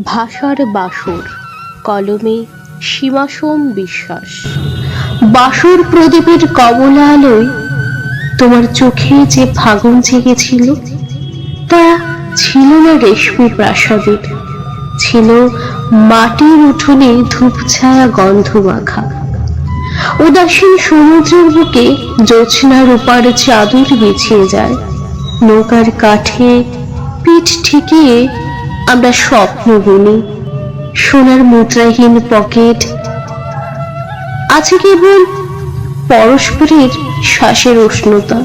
ভাষার বাসর, কলমে সীমাসোম বিশ্বাস। বাসর প্রদীপের কমলা আলোয় তোমার চোখে যে ফাগুন জেগেছিল, তা ছিল না রেশমি প্রাসাদের, ছিল মাটির উঠোনে ধূপছায়া গন্ধ মাখা। উদাসীন সমুদ্রের বুকে জ্যোৎস্নার উপার চাদর বিছিয়ে যায়, নৌকার কাঠে পিঠ ঠেকিয়ে আমরা স্বপ্ন বুনি। সোনার মুদ্রাহীন পকেট আছে কেবল পরস্পরের শ্বাসের উষ্ণতা।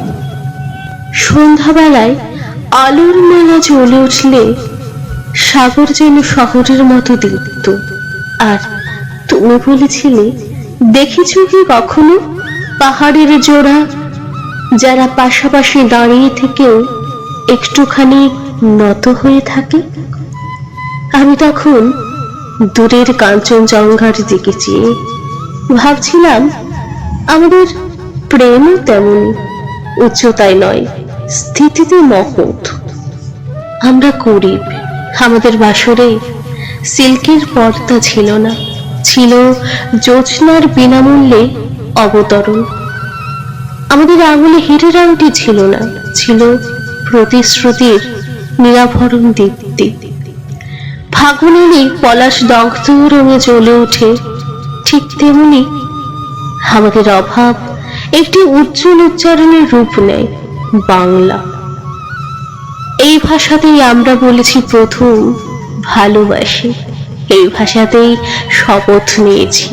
সন্ধ্যাবেলায় আলোর মেলা জ্বলে উঠলে সাগর যেন শহরের মতো দীপ্ত। আর তুমি বলেছিলে, দেখেছ কি কখনো পাহাড়ের জোড়া যারা পাশাপাশি দাঁড়িয়ে থেকেও একটুখানি নত হয়ে থাকে? আমি তখন দূরের কাঞ্চনজঙ্ঘার দিকে চেয়ে ভাবছিলাম, আমাদের প্রেমও তেমন উচ্চতায় নয়, স্থিতিতে মহৎ। আমরা গরিব, আমাদের বাসরে সিল্কের পর্দা ছিল না, ছিল জ্যোৎস্নার বিনামূল্যে অবতরণ। আমাদের আঙুলে হীরের আংটি ছিল না, ছিল প্রতিশ্রুতির নিরাভরণ দীপ্তি। ফাগুনেরই পলাশ দগ্ধ রঙে জ্বলে ওঠে, ঠিক তেমনি আমাদের অভাব একটি উজ্জ্বল উচ্চারণের রূপ নেয়, বাংলা। এই ভাষাতেই আমরা বলেছি প্রথম ভালোবাসি, এই ভাষাতেই শপথ নিয়েছি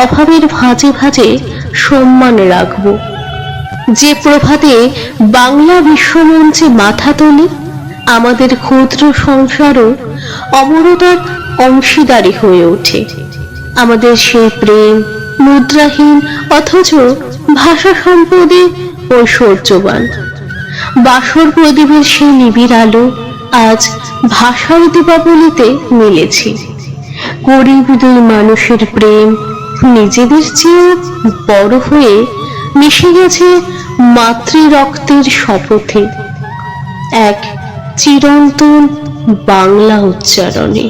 অভাবের ভাঁজে ভাঁজে সম্মান রাখব। যে প্রভাতে বাংলা বিশ্বমঞ্চে মাথা তোলে, আমাদের ক্ষুদ্র সংসারও অমরতার অংশীদারি হয়ে ওঠে। আমাদের সেই প্রেম মুদ্রাহীন অথচ ভাষা সম্পদে ঐশ্বর্যবান। বাসর প্রদীপের সেই নিবিড় আলো আজ ভাষার দীপাবলিতে মিলেছে। গরিব দুই মানুষের প্রেম নিজেদের চেয়ে বড় হয়ে মিশে গেছে মাতৃ রক্তের শপথে, এক চিরন্তন বাংলা উচ্চারণে।